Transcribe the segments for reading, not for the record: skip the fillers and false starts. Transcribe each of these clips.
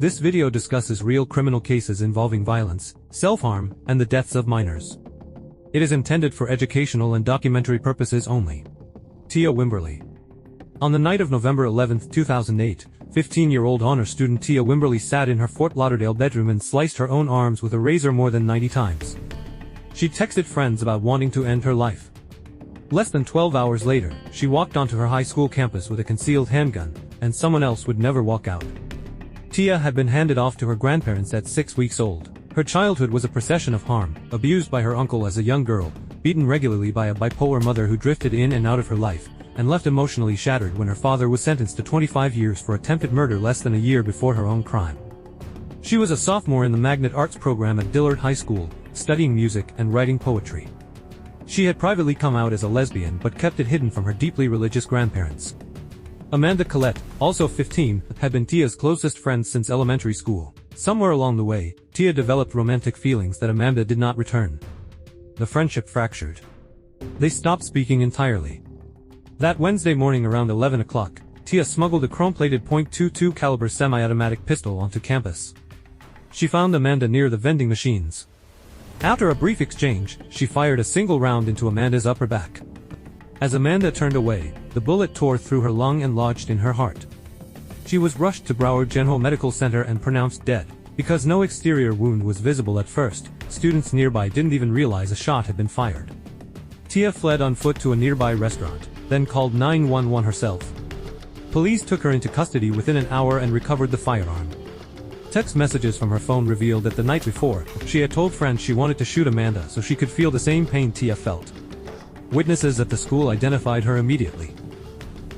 This video discusses real criminal cases involving violence, self-harm, and the deaths of minors. It is intended for educational and documentary purposes only. Tia Wimberly. On the night of November 11, 2008, 15-year-old honor student Tia Wimberly sat in her Fort Lauderdale bedroom and sliced her own arms with a razor more than 90 times. She texted friends about wanting to end her life. Less than 12 hours later, she walked onto her high school campus with a concealed handgun, and someone else would never walk out. Tia had been handed off to her grandparents at 6 weeks old. Her childhood was a procession of harm, abused by her uncle as a young girl, beaten regularly by a bipolar mother who drifted in and out of her life, and left emotionally shattered when her father was sentenced to 25 years for attempted murder less than a year before her own crime. She was a sophomore in the Magnet Arts program at Dillard High School, studying music and writing poetry. She had privately come out as a lesbian but kept it hidden from her deeply religious grandparents. Amanda Collette, also 15, had been Tia's closest friend since elementary school. Somewhere along the way, Tia developed romantic feelings that Amanda did not return. The friendship fractured. They stopped speaking entirely. That Wednesday morning around 11 o'clock, Tia smuggled a chrome-plated .22 caliber semi-automatic pistol onto campus. She found Amanda near the vending machines. After a brief exchange, she fired a single round into Amanda's upper back. As Amanda turned away, the bullet tore through her lung and lodged in her heart. She was rushed to Broward General Medical Center and pronounced dead. Because no exterior wound was visible at first, students nearby didn't even realize a shot had been fired. Tia fled on foot to a nearby restaurant, then called 911 herself. Police took her into custody within an hour and recovered the firearm. Text messages from her phone revealed that the night before, she had told friends she wanted to shoot Amanda so she could feel the same pain Tia felt. Witnesses at the school identified her immediately.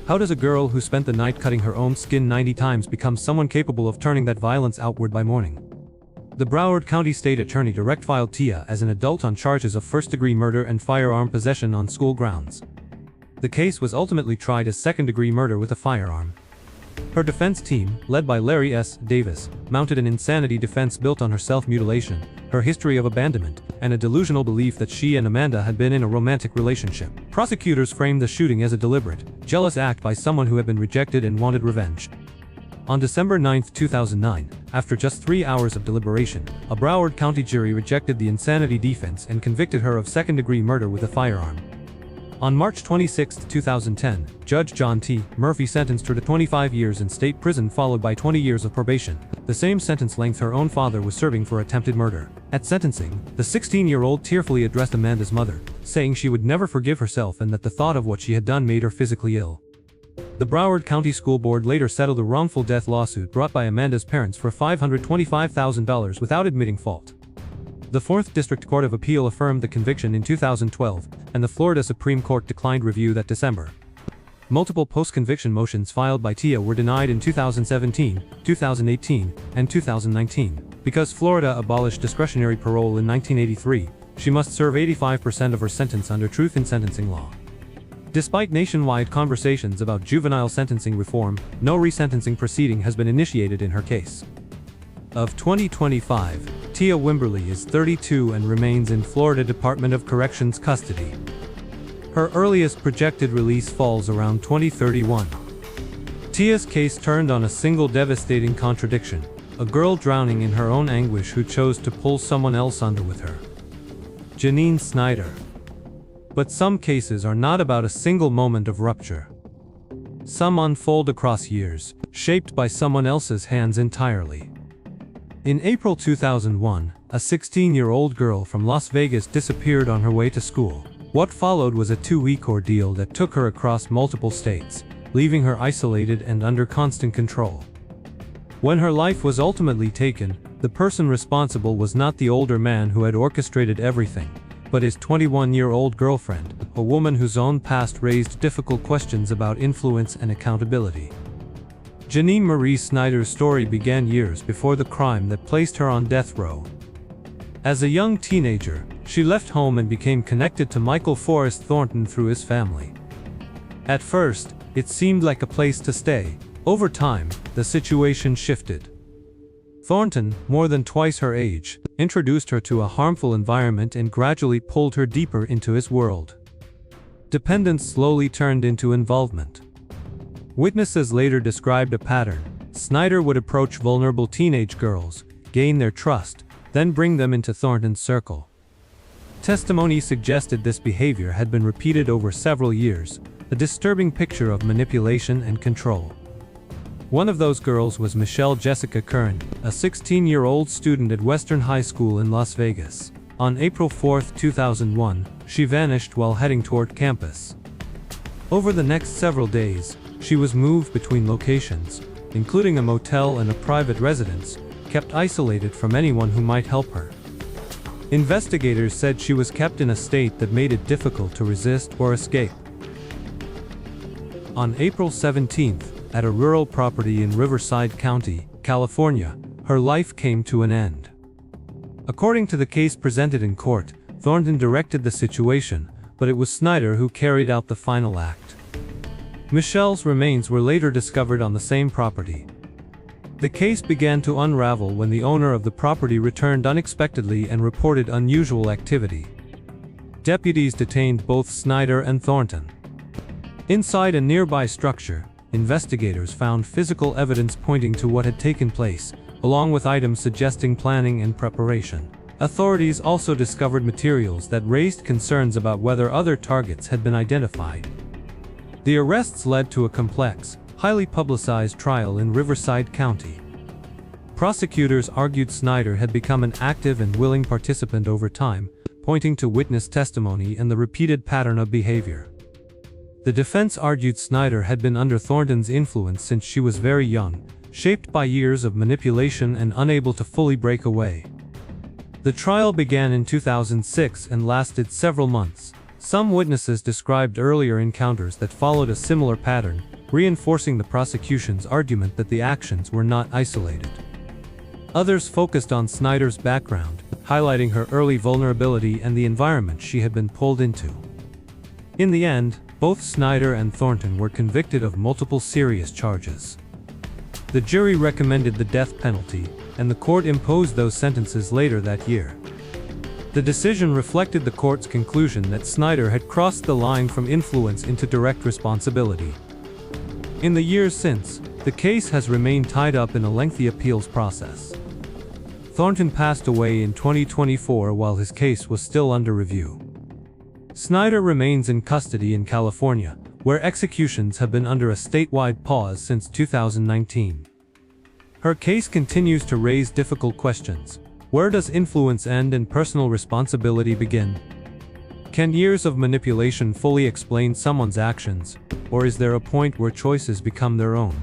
How does a girl who spent the night cutting her own skin 90 times become someone capable of turning that violence outward by morning? The Broward County State Attorney direct-filed Tia as an adult on charges of first-degree murder and firearm possession on school grounds. The case was ultimately tried as second-degree murder with a firearm. Her defense team, led by Larry S. Davis, mounted an insanity defense built on her self-mutilation, her history of abandonment, and a delusional belief that she and Amanda had been in a romantic relationship. Prosecutors framed the shooting as a deliberate, jealous act by someone who had been rejected and wanted revenge. On December 9, 2009, after just 3 hours of deliberation, a Broward County jury rejected the insanity defense and convicted her of second-degree murder with a firearm. On March 26, 2010, Judge John T. Murphy sentenced her to 25 years in state prison followed by 20 years of probation, the same sentence length her own father was serving for attempted murder. At sentencing, the 16-year-old tearfully addressed Amanda's mother, saying she would never forgive herself and that the thought of what she had done made her physically ill. The Broward County School Board later settled a wrongful death lawsuit brought by Amanda's parents for $525,000 without admitting fault. The 4th District Court of Appeal affirmed the conviction in 2012, and the Florida Supreme Court declined review that December. Multiple post-conviction motions filed by Tia were denied in 2017, 2018, and 2019. Because Florida abolished discretionary parole in 1983, she must serve 85% of her sentence under truth in sentencing law. Despite nationwide conversations about juvenile sentencing reform, no resentencing proceeding has been initiated in her case. Of 2025, Tia Wimberly is 32 and remains in Florida Department of Corrections custody. Her earliest projected release falls around 2031. Tia's case turned on a single devastating contradiction, a girl drowning in her own anguish who chose to pull someone else under with her. Janine Snyder. But some cases are not about a single moment of rupture. Some unfold across years, shaped by someone else's hands entirely. In April 2001, a 16-year-old girl from Las Vegas disappeared on her way to school. What followed was a 2-week ordeal that took her across multiple states, leaving her isolated and under constant control. When her life was ultimately taken, the person responsible was not the older man who had orchestrated everything, but his 21-year-old girlfriend, a woman whose own past raised difficult questions about influence and accountability. Janine Marie Snyder's story began years before the crime that placed her on death row. As a young teenager, she left home and became connected to Michael Forrest Thornton through his family. At first, it seemed like a place to stay. Over time, the situation shifted. Thornton, more than twice her age, introduced her to a harmful environment and gradually pulled her deeper into his world. Dependence slowly turned into involvement. Witnesses later described a pattern: Snyder would approach vulnerable teenage girls, gain their trust, then bring them into Thornton's circle. Testimony suggested this behavior had been repeated over several years, a disturbing picture of manipulation and control. One of those girls was Michelle Jessica Kern, a 16-year-old student at Western High School in Las Vegas. On April 4, 2001, she vanished while heading toward campus. Over the next several days, she was moved between locations, including a motel and a private residence, kept isolated from anyone who might help her. Investigators said she was kept in a state that made it difficult to resist or escape. On April 17, at a rural property in Riverside County, California, her life came to an end. According to the case presented in court, Thornton directed the situation, but it was Snyder who carried out the final act. Michelle's remains were later discovered on the same property. The case began to unravel when the owner of the property returned unexpectedly and reported unusual activity. Deputies detained both Snyder and Thornton. Inside a nearby structure, investigators found physical evidence pointing to what had taken place, along with items suggesting planning and preparation. Authorities also discovered materials that raised concerns about whether other targets had been identified. The arrests led to a complex, highly publicized trial in Riverside County. Prosecutors argued Snyder had become an active and willing participant over time, pointing to witness testimony and the repeated pattern of behavior. The defense argued Snyder had been under Thornton's influence since she was very young, shaped by years of manipulation and unable to fully break away. The trial began in 2006 and lasted several months. Some witnesses described earlier encounters that followed a similar pattern, reinforcing the prosecution's argument that the actions were not isolated. Others focused on Snyder's background, highlighting her early vulnerability and the environment she had been pulled into. In the end, both Snyder and Thornton were convicted of multiple serious charges. The jury recommended the death penalty, and the court imposed those sentences later that year. The decision reflected the court's conclusion that Snyder had crossed the line from influence into direct responsibility. In the years since, the case has remained tied up in a lengthy appeals process. Thornton passed away in 2024 while his case was still under review. Snyder remains in custody in California, where executions have been under a statewide pause since 2019. Her case continues to raise difficult questions. Where does influence end and personal responsibility begin? Can years of manipulation fully explain someone's actions, or is there a point where choices become their own?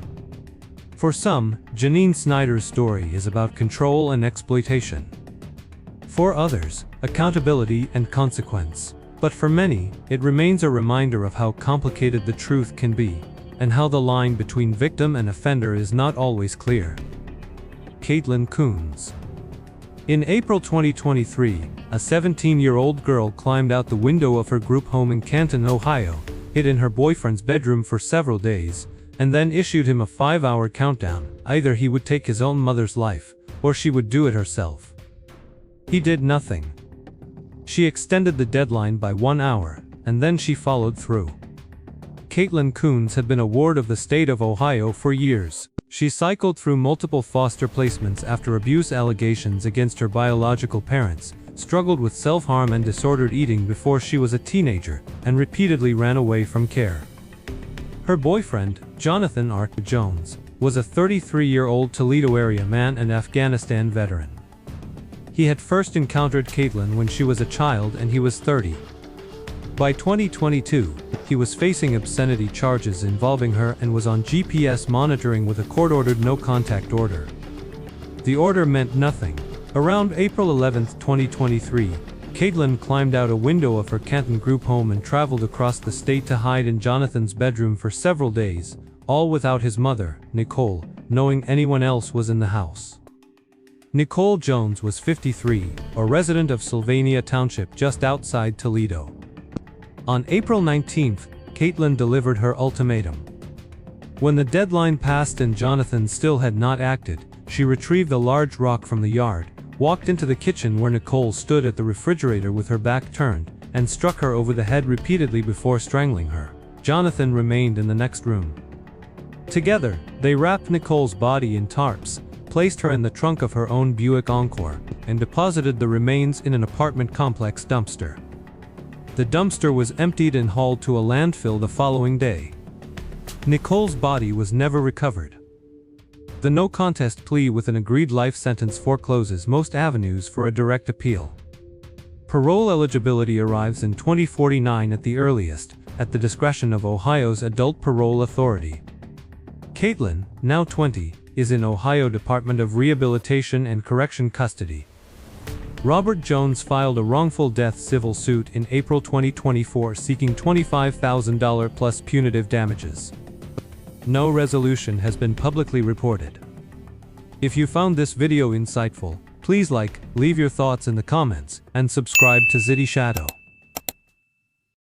For some, Janine Snyder's story is about control and exploitation. For others, accountability and consequence. But for many, it remains a reminder of how complicated the truth can be, and how the line between victim and offender is not always clear. Caitlin Coons. In April 2023, a 17-year-old girl climbed out the window of her group home in Canton, Ohio, hid in her boyfriend's bedroom for several days, and then issued him a 5-hour countdown. Either he would take his own mother's life, or she would do it herself. He did nothing. She extended the deadline by 1 hour, and then she followed through. Caitlin Coons had been a ward of the state of Ohio for years. She cycled through multiple foster placements after abuse allegations against her biological parents, struggled with self-harm and disordered eating before she was a teenager, and repeatedly ran away from care. Her boyfriend, Jonathan R. Jones, was a 33-year-old Toledo area man and Afghanistan veteran. He had first encountered Caitlin when she was a child and he was 30. By 2022, he was facing obscenity charges involving her and was on GPS monitoring with a court-ordered no-contact order. The order meant nothing. Around April 11, 2023, Caitlin climbed out a window of her Canton group home and traveled across the state to hide in Jonathan's bedroom for several days, all without his mother, Nicole, knowing anyone else was in the house. Nicole Jones was 53, a resident of Sylvania Township just outside Toledo. On April 19, Caitlin delivered her ultimatum. When the deadline passed and Jonathan still had not acted, she retrieved a large rock from the yard, walked into the kitchen where Nicole stood at the refrigerator with her back turned, and struck her over the head repeatedly before strangling her. Jonathan remained in the next room. Together, they wrapped Nicole's body in tarps, placed her in the trunk of her own Buick Encore, and deposited the remains in an apartment complex dumpster. The dumpster was emptied and hauled to a landfill the following day. Nicole's body was never recovered. The no-contest plea with an agreed life sentence forecloses most avenues for a direct appeal. Parole eligibility arrives in 2049 at the earliest, at the discretion of Ohio's Adult Parole Authority. Caitlin, now 20, is in Ohio Department of Rehabilitation and Correction custody. Robert Jones filed a wrongful death civil suit in April 2024 seeking $25,000 plus punitive damages. No resolution has been publicly reported. If you found this video insightful, please like, leave your thoughts in the comments, and subscribe to Zitty Shadow.